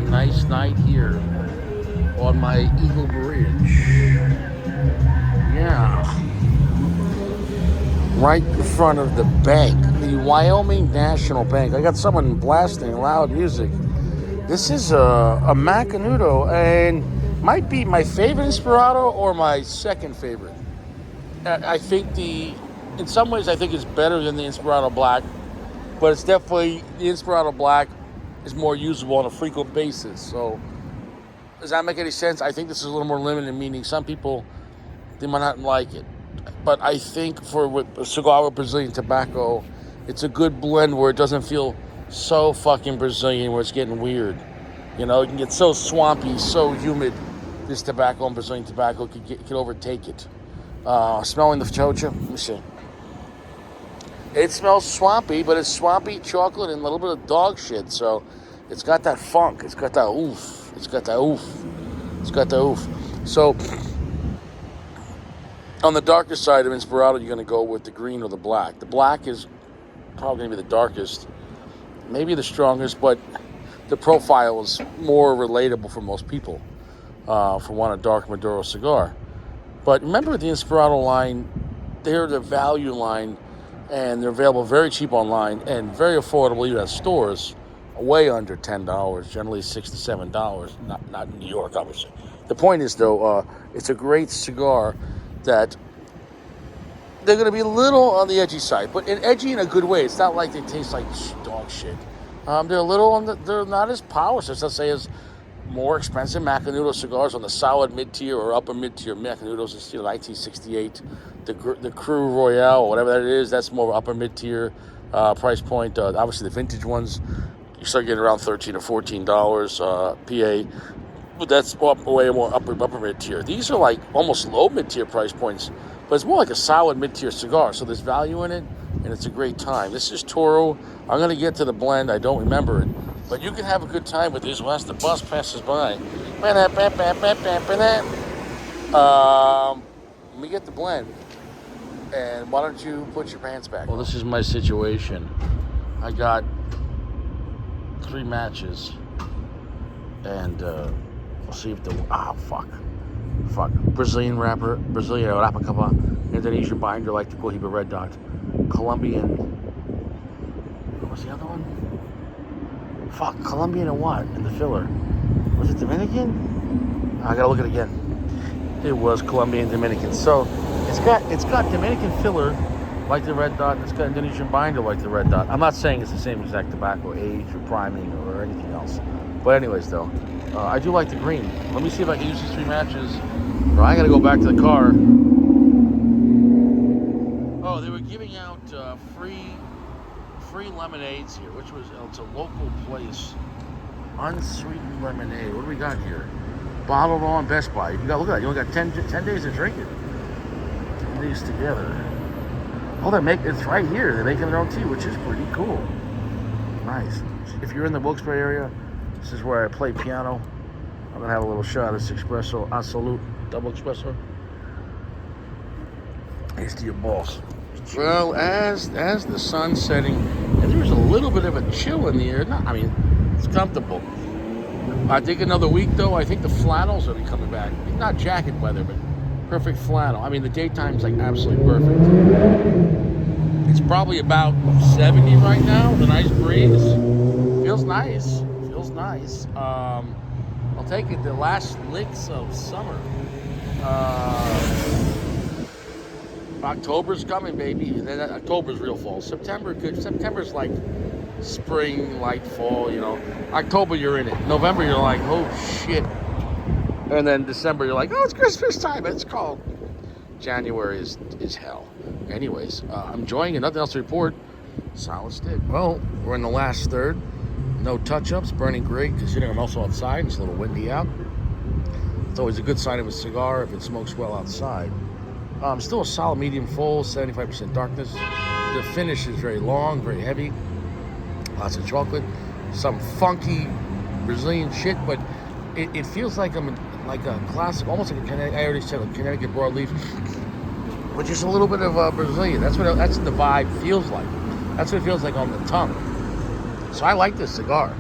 a nice night here on my Eagle Bridge. Yeah. Right in front of the bank, the Wyoming National Bank. I got someone blasting loud music. This is a Macanudo, and might be my favorite Inspirato or my second favorite. I think in some ways, I think it's better than the Inspirato Black, but it's definitely, the Inspirato Black is more usable on a frequent basis. So, does that make any sense? I think this is a little more limited, meaning some people, they might not like it. But I think for a cigar with Brazilian tobacco, it's a good blend where it doesn't feel so fucking Brazilian where it's getting weird. You know, it can get so swampy, so humid. This tobacco and Brazilian tobacco could overtake it. Smelling the chocha, let me see. It smells swampy, but it's swampy chocolate and a little bit of dog shit. So it's got that funk. It's got that oof. It's got that oof. It's got that oof. So on the darker side of Inspirato, you're going to go with the green or the black. The black is probably going to be the darkest, maybe the strongest, but the profile is more relatable for most people for want a dark Maduro cigar. But remember the Inspirato line, they're the value line, and they're available very cheap online and very affordable even at stores, way under $10, generally $6 to $7, not in New York, obviously. The point is, though, it's a great cigar that they're going to be a little on the edgy side, but edgy in a good way. It's not like they taste like dog shit. They're a little they're not as polished, as let's say, as more expensive Macanudo cigars on the solid mid-tier or upper mid-tier Macanudos. It's 1968, the Cru Royale, or whatever that is. That's more upper mid-tier price point. Obviously, the vintage ones, you start getting around $13 or $14 PA. But that's way more upper mid-tier. These are like almost low mid-tier price points, but it's more like a solid mid-tier cigar. So there's value in it, and it's a great time. This is Toro. I'm going to get to the blend. I don't remember it. But you can have a good time with this once the bus passes by. Let me get the blend. And why don't you put your pants back? Well, this is my situation. I got 3 matches. And we'll see if the... Fuck. Brazilian wrapper. Brazilian Arapacaba. Indonesian binder like the Cohiba Red Dot. Colombian... What was the other one? Fuck, Colombian and what? In the filler. Was it Dominican? I gotta look at it again. It was Colombian Dominican. So it's got Dominican filler like the Red Dot, and it's got Indonesian binder like the Red Dot. I'm not saying it's the same exact tobacco age or priming or anything else. But anyways though, I do like the green. Let me see if I can use these 3 matches. Or I gotta go back to the car. Oh, they were giving out free lemonades here, which was, it's a local place. Unsweetened lemonade. What do we got here? Bottled on Best Buy. You got, look at that. You only got 10 days to drink it. Put these together. Oh, it's right here. They're making their own tea, which is pretty cool. Nice. If you're in the Wilkes-Barre area, this is where I play piano. I'm gonna have a little shot of this espresso, absolute double espresso. Here's to your boss. Well, as the sun's setting, and there's a little bit of a chill in the air. It's comfortable. I think another week, though, I think the flannels will be coming back. Not jacket weather, but perfect flannel. The daytime's like absolutely perfect. It's probably about 70 right now. The nice breeze. Feels nice. I'll take it. The last licks of summer. October's coming, baby. October's real fall. September, good. September's like spring, light fall, October, you're in it. November, you're like, oh, shit. And then December, you're like, oh, it's Christmas time. It's cold. January is hell. Anyways, I'm enjoying it. Nothing else to report. Solid stick. Well, we're in the last third. No touch-ups. Burning great, considering I'm also outside. It's a little windy out. It's always a good sign of a cigar if it smokes well outside. Still a solid medium full, 75% darkness. The finish is very long, very heavy. Lots of chocolate. Some funky Brazilian shit, but it feels like I'm like a classic, almost like I already said, a Connecticut broadleaf, but just a little bit of Brazilian. That's what the vibe feels like. That's what it feels like on the tongue. So I like this cigar.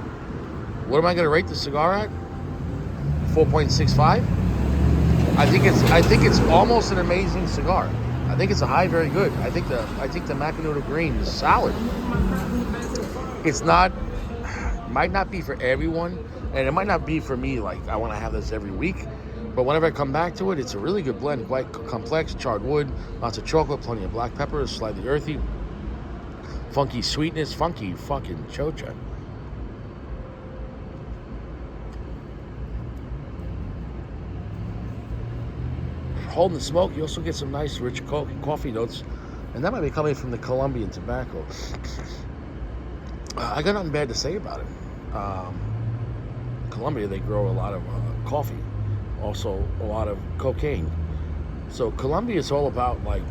What am I going to rate the cigar at? 4.65. I think it's almost an amazing cigar. I think it's a high, very good. I think the Macanudo Green is solid. It's not, might not be for everyone, and it might not be for me. Like, I want to have this every week, but whenever I come back to it, it's a really good blend. Quite complex, charred wood, lots of chocolate, plenty of black pepper, slightly earthy, funky sweetness, funky fucking chocha. Holding the smoke, you also get some nice rich coffee notes, and that might be coming from the Colombian tobacco. I got nothing bad to say about it. Colombia, they grow a lot of coffee, also a lot of cocaine. So Colombia is all about like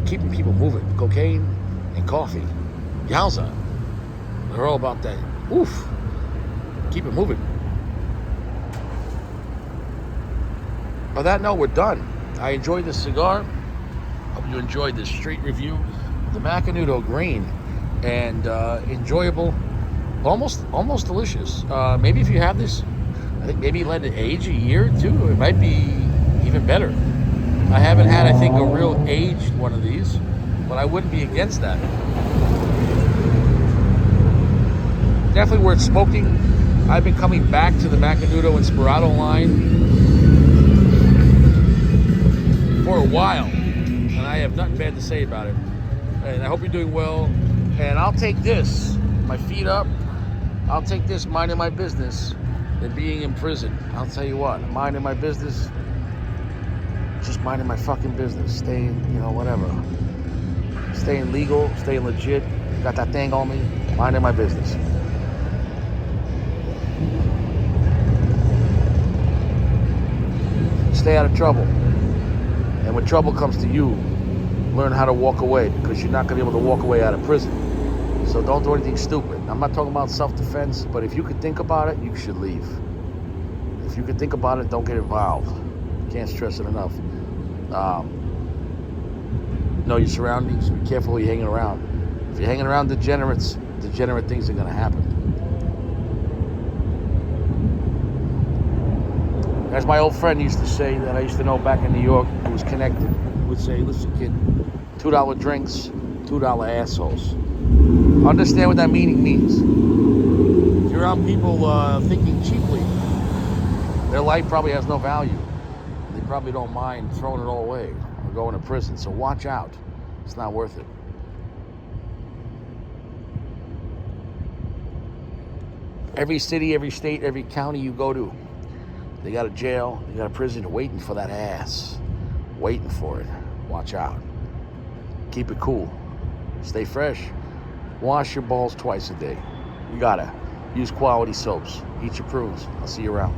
keeping people moving. Cocaine and coffee, yowza. They're all about that. Oof, keep it moving. On that note, we're done. I enjoyed this cigar. Hope you enjoyed this street review. The Macanudo Green, and enjoyable, almost delicious. Maybe if you have this, I think maybe let it age a year or two. It might be even better. I haven't had, I think, a real aged one of these, but I wouldn't be against that. Definitely worth smoking. I've been coming back to the Macanudo Inspirado line for a while, and I have nothing bad to say about it. And I hope you're doing well. And I'll take this, my feet up, I'll take this minding my business than being in prison. I'll tell you what, minding my business, just minding my fucking business, staying, whatever. Staying legal, staying legit, got that thing on me, minding my business. Stay out of trouble. And when trouble comes to you, learn how to walk away, because you're not going to be able to walk away out of prison. So don't do anything stupid. I'm not talking about self-defense, but if you could think about it, you should leave. If you could think about it, don't get involved. Can't stress it enough. Know your surroundings. Be careful who you're hanging around. If you're hanging around degenerates, degenerate things are going to happen. As my old friend used to say, that I used to know back in New York, who was connected, would say, listen, kid, $2 drinks, $2 assholes. Understand what that meaning means. If you're around people thinking cheaply, their life probably has no value. They probably don't mind throwing it all away or going to prison. So watch out. It's not worth it. Every city, every state, every county you go to, they got a jail, they got a prison waiting for that ass. Waiting for it. Watch out. Keep it cool. Stay fresh. Wash your balls twice a day. You gotta. Use quality soaps. Eat your prunes. I'll see you around.